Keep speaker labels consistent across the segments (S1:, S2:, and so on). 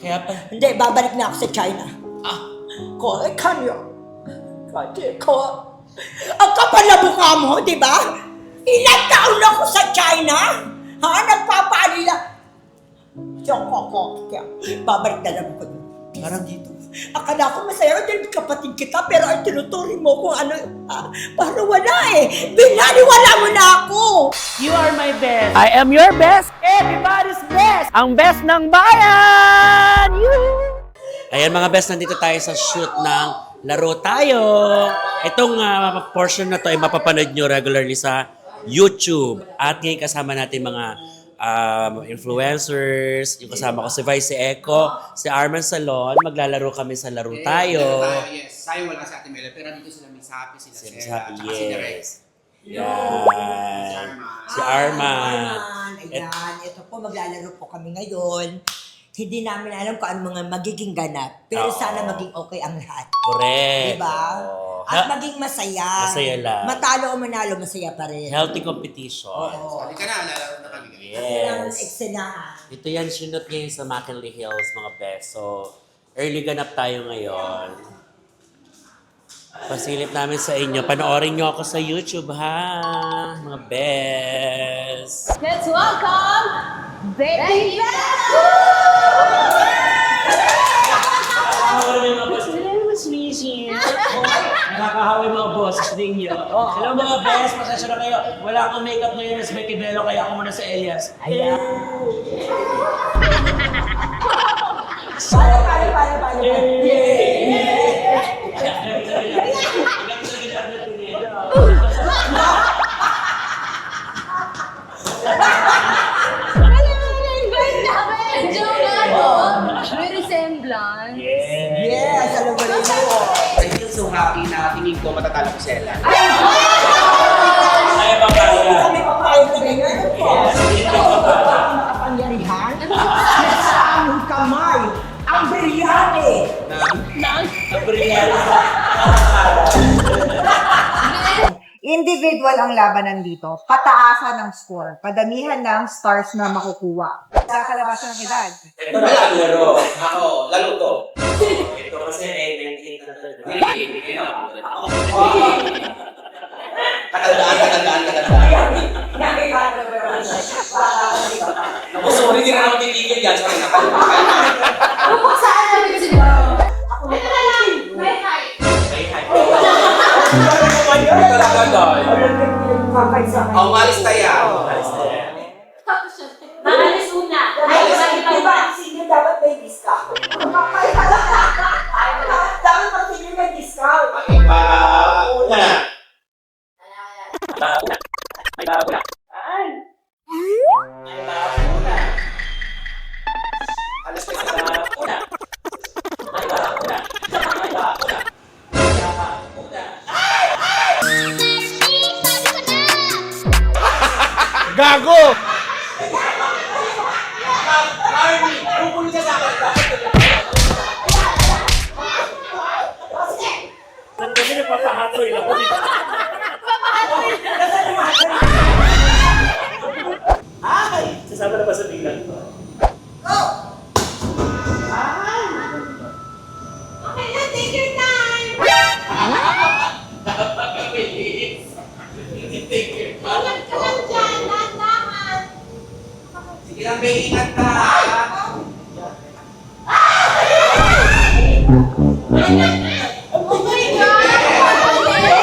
S1: Kaya pa...
S2: Hindi, babalik na ako sa China. Kanyo. Kasi ko. Ang kapal na mukha mo, di ba? Ilang taon na ako sa China. Ha? Nagpapaalila. Diyan ko. Kaya babalik na lang ako.
S1: Parang dito.
S2: Akala ko masaya din kapatid kita, pero ay tinuturing mo kung ano, para wala eh. Binaliwala mo na ako.
S3: You are my best. I am your best. Everybody's best. Ang best ng bayan.
S1: Ayan mga best, nandito tayo sa shoot ng Laro Tayo. Itong portion na to ay mapapanood nyo regularly sa YouTube. At ngayon kasama natin mga influencers. Yung kasama ko si Vice, si Echo, si Arman Salon. Maglalaro kami sa Laro Tayo.
S4: Yes, sayang wala si Ate Mela, pero dito sila Miss Happy, sila
S1: Si
S4: Sarah,
S1: Happy,
S4: tsaka si Direk.
S1: yes. Yan. Si Arman.
S2: Ayan, ito po, maglalaro po kami ngayon. Hindi namin alam kung ano mga magiging ganap. Pero
S1: Oo.
S2: sana maging okay ang lahat.
S1: Correct.
S2: Diba?
S1: Oo.
S2: At maging masaya.
S1: Masaya lang.
S2: Matalo o manalo, masaya pa rin.
S1: Healthy competition.
S2: Oo.
S4: Halika na, lalaro na kami.
S2: Kailangan
S1: Yes.
S2: eksena.
S1: Ito yan, sinot ngayon sa McKinley Hills, mga best. So, early ganap tayo ngayon. Pasilip namin sa inyo. Panoorin nyo ako sa YouTube, ha? Mga best.
S5: Let's welcome Baby Beth!
S1: Nakakahaway mga boses ninyo. Hello mga best, pasensya na kayo. Wala akong makeup ngayon as Becky Bello, kaya ako muna sa Elias.
S2: Ayan. Paano.
S5: May resemblance.
S2: Yes, alam mo rin mo.
S4: I feel so happy na tingin ko matatalo ko si Ella.
S1: Ay, papaya.
S2: Kami papayag na ganyan. Ano po? Ang kapangyarihan. Nasa aming kamay. Ang brilyante.
S6: Individual ang labanan dito. Pataasan ng score. Padamihan ng stars na makukuha. Sa kalabasan ng edad.
S1: Ito na ang laro.
S4: Ako, lalo to.
S1: Ito kasi ay 1933.
S4: Katandaan. Naku, sorry, hindi na ako titigil yan. Sorry, nakalimutan.
S5: Saan namin kasi di ba? Ito na lang! May height!
S4: Oh, malis tayo.
S5: Maalis una!
S2: Di ba, senior dapat may discount? Dapat pag senior may discount.
S4: Alas tayo.
S3: Gago!
S4: Army, pupuli ka sa akin.
S3: Sandali na papahatoy lang. Sasama na ba sa bilang?
S5: Okay na, take your time! Ingat ka lang dyan, dahan-dahan!
S4: Sige lang, baby, ingat ka.
S5: Oh my God!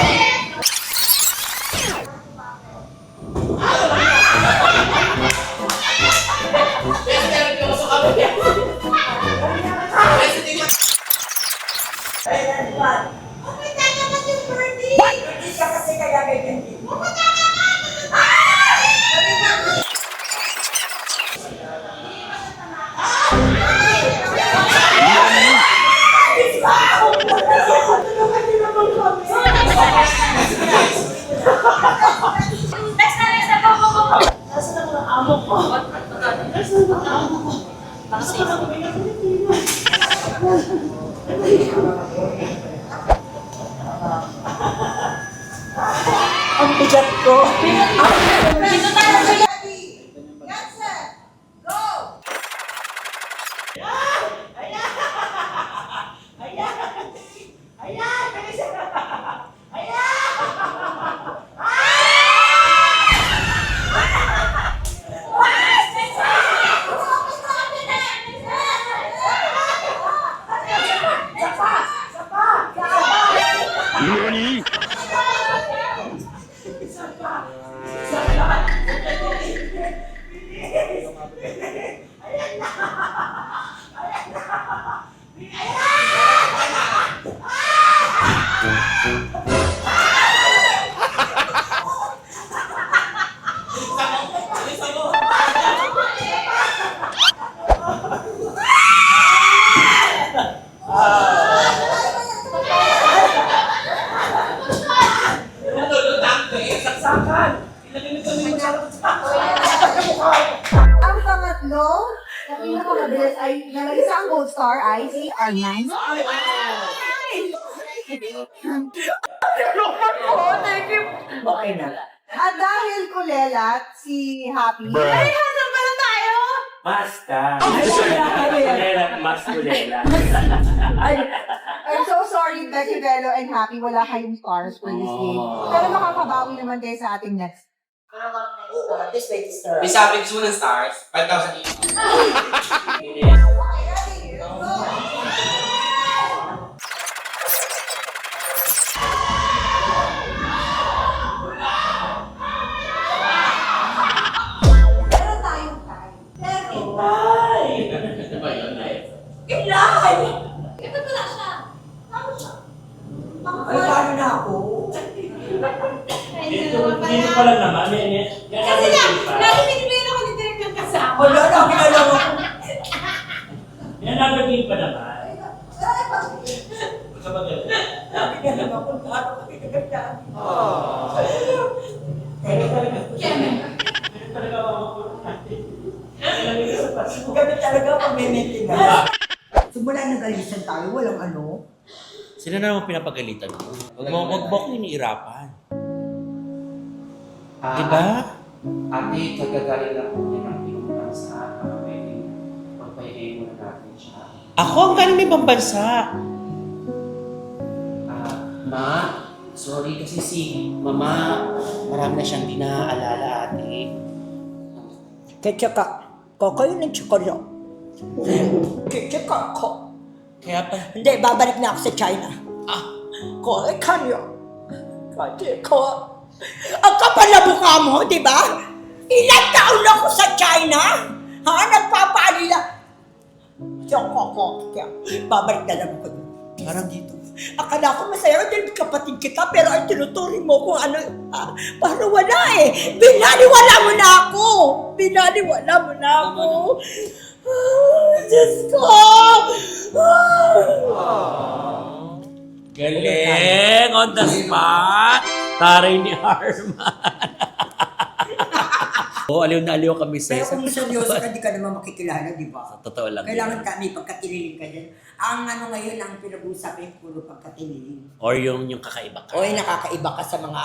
S2: Pumunta naman yung birdie! Hindi ka kasi kaya ganyan din. Pumunta naman!
S5: Next na, go!
S2: Nasaan ang mga amo ko? Nasaan ang mga amo ko? Ang bigat ko.
S5: Dito tayo sa
S6: co-star Ivy Arman.
S2: Okay na.
S6: At dahil kulelat si Happy,
S1: Basta. Mas kulela.
S6: I'm so sorry, Becky Bello and Happy, wala kayong stars for this game. Pero makakabawi naman kayo sa ating next.
S2: This way to start.
S4: May sabing soon ng stars. 5,000 each.
S6: Meron tayong time.
S2: Inay!
S5: Ito pala siya. Ano siya?
S2: Ay, paano na ako?
S1: Dito pa lang naman.
S5: Kasi narinig ako ni Direk ng kasama.
S2: Wala na, kinalaw ako.
S1: Yan nagaging pa naman. Sa bagay.
S2: Kinalaw ako, gaano ka kinagandaan. Ganun talaga pag may maintenance. Simula nag-alisan tayo, walang ano.
S1: Sino na naman pinapagalitan mo? Huwag mo akong iniirapan. Diba?
S4: Ate, kagagaling lang po niya ng pinuntan sa pwedeng pagpahingayin muna natin siya.
S1: Ako ang galing may pambansa.
S4: Ma, sorry kasi si Mama, marami na siyang di naaalala, ate.
S2: Kaya tsaka, kayo ng tsakaryo. Kaya tsaka ko.
S1: Kaya pa,
S2: Hindi, babalik na ako sa China. Kaya kanyo. Kasi ko. Ang kapal na mukha mo, di ba? Ilang taon ako sa China. Ha? Nagpapaalila. Diyan ko. Kaya babalik na lang ako. Parang dito. Akala ko masaya din kapatid kita, pero ay tinuturing mo kung ano. Para wala eh. Binaliwala mo na ako. Binaliwala mo na ako. Diyos ko.
S1: galing on the spot. Taray ni Arman. Oo, aliw na aliw kami sa
S2: Pero kung seryoso ka, di ka naman makikilala, di ba?
S1: Totoo lang.
S2: Kailangan kami pagkatiniling ka dyan. Ang ano ngayon, ang pinag-uusapan puro pagkatiniling.
S1: Or yung kakaiba ka.
S2: O nakakaiba ka sa mga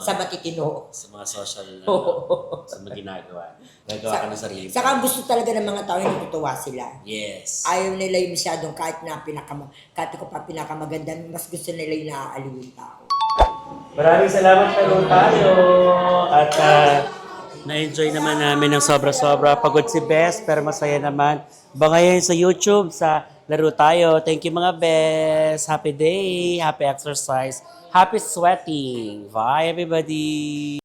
S1: Sa
S2: matitino.
S1: sa mga social na
S2: Oo.
S1: sa mga ginagawa. Gagawa ka ng sarili.
S2: Saka gusto talaga ng mga tao yung natutuwa sila.
S1: Yes.
S2: Ayaw nila yung masyadong kahit ko pa pinakamaganda, mas gusto nila yung naaaliw yung tao.
S1: Maraming salamat po tayo. At na-enjoy naman namin ng sobra-sobra. Pagod si Bes, pero masaya naman. Bangayan sa YouTube, sa Laro Tayo. Thank you mga Bes. Happy day, happy exercise, happy sweating. Bye everybody.